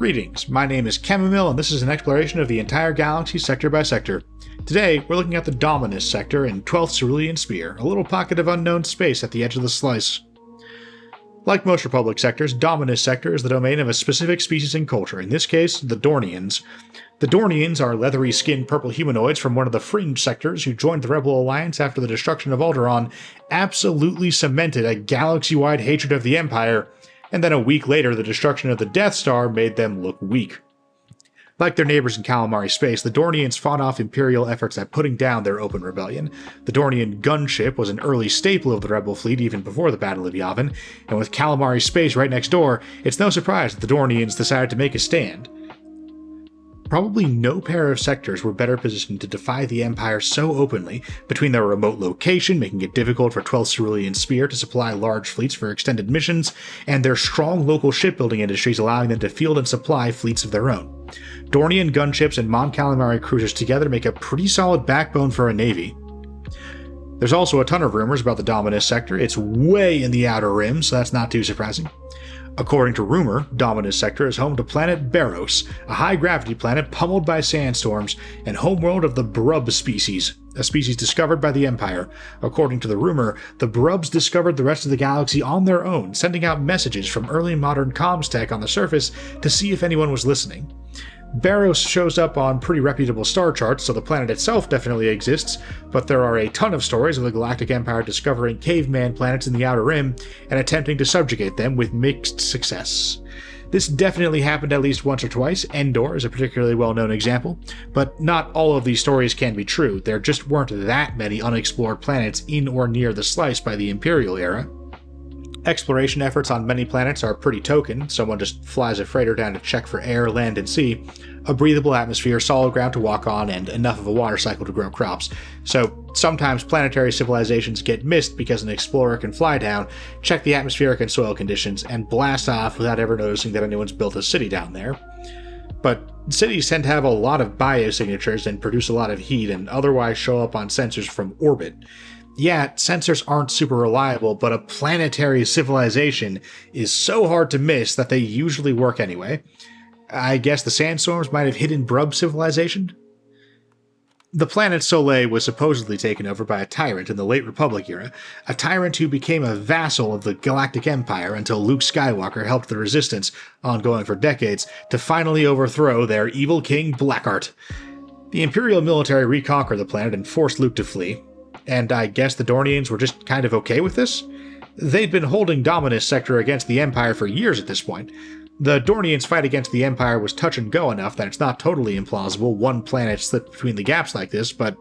Greetings, my name is Chamomile and this is an exploration of the entire galaxy sector by sector. Today, we're looking at the Dominus Sector in 12th Cerulean Sphere, a little pocket of unknown space at the edge of the slice. Like most Republic sectors, Dominus Sector is the domain of a specific species and culture, in this case, the Dornians. The Dornians are leathery-skinned purple humanoids from one of the fringe sectors who joined the Rebel Alliance after the destruction of Alderaan absolutely cemented a galaxy-wide hatred of the Empire, and then a week later the destruction of the Death Star made them look weak. Like their neighbors in Calamari space, the Dornians fought off Imperial efforts at putting down their open rebellion. The Dornian gunship was an early staple of the Rebel fleet even before the Battle of Yavin, and with Calamari space right next door, it's no surprise that the Dornians decided to make a stand. Probably no pair of sectors were better positioned to defy the Empire so openly, between their remote location, making it difficult for 12th Cerulean Sphere to supply large fleets for extended missions, and their strong local shipbuilding industries allowing them to field and supply fleets of their own. Dornian gunships and Mon Calamari cruisers together make a pretty solid backbone for a navy. There's also a ton of rumors about the Dominus Sector. It's way in the Outer Rim, so that's not too surprising. According to rumor, Dominus Sector is home to planet Barros, a high-gravity planet pummeled by sandstorms, and homeworld of the Brub species, a species discovered by the Empire. According to the rumor, the Brubs discovered the rest of the galaxy on their own, sending out messages from early modern comms tech on the surface to see if anyone was listening. Barros shows up on pretty reputable star charts, so the planet itself definitely exists, but there are a ton of stories of the Galactic Empire discovering caveman planets in the Outer Rim and attempting to subjugate them with mixed success. This definitely happened at least once or twice. Endor is a particularly well-known example, but not all of these stories can be true. There just weren't that many unexplored planets in or near the slice by the Imperial era. Exploration efforts on many planets are pretty token. Someone just flies a freighter down to check for air, land, and sea, a breathable atmosphere, solid ground to walk on, and enough of a water cycle to grow crops. So sometimes planetary civilizations get missed because an explorer can fly down, check the atmospheric and soil conditions, and blast off without ever noticing that anyone's built a city down there. But cities tend to have a lot of biosignatures and produce a lot of heat and otherwise show up on sensors from orbit. Yeah, sensors aren't super reliable, but a planetary civilization is so hard to miss that they usually work anyway. I guess the sandstorms might have hidden Brub civilization? The planet Soleil was supposedly taken over by a tyrant in the late Republic era, a tyrant who became a vassal of the Galactic Empire until Luke Skywalker helped the Resistance, ongoing for decades, to finally overthrow their evil king Blackheart. The Imperial military reconquered the planet and forced Luke to flee. And I guess the Dornians were just kind of okay with this? They'd been holding Dominus Sector against the Empire for years at this point. The Dornians' fight against the Empire was touch and go enough that it's not totally implausible one planet slipped between the gaps like this, but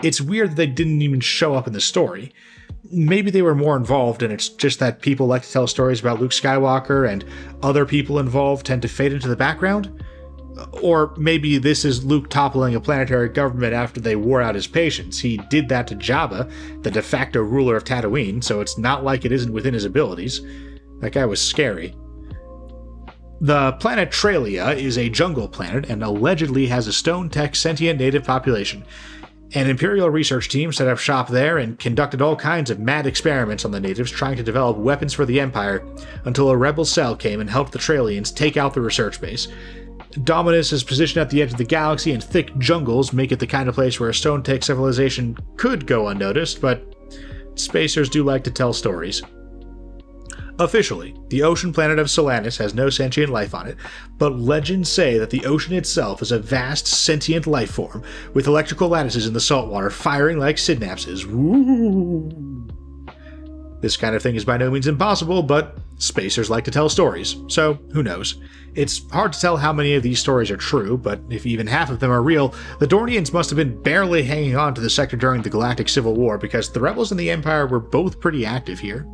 it's weird that they didn't even show up in the story. Maybe they were more involved and it's just that people like to tell stories about Luke Skywalker and other people involved tend to fade into the background? Or maybe this is Luke toppling a planetary government after they wore out his patience. He did that to Jabba, the de facto ruler of Tatooine, so it's not like it isn't within his abilities. That guy was scary. The planet Tralia is a jungle planet and allegedly has a stone-tech sentient native population. An Imperial research team set up shop there and conducted all kinds of mad experiments on the natives trying to develop weapons for the Empire until a rebel cell came and helped the Tralians take out the research base. Dominus is positioned at the edge of the galaxy and thick jungles make it the kind of place where a stone-tech civilization could go unnoticed, but spacers do like to tell stories. Officially, the ocean planet of Solanus has no sentient life on it, but legends say that the ocean itself is a vast sentient life form, with electrical lattices in the saltwater firing like synapses. Woo! This kind of thing is by no means impossible, but spacers like to tell stories, so who knows. It's hard to tell how many of these stories are true, but if even half of them are real, the Dornians must have been barely hanging on to the sector during the Galactic Civil War because the Rebels and the Empire were both pretty active here.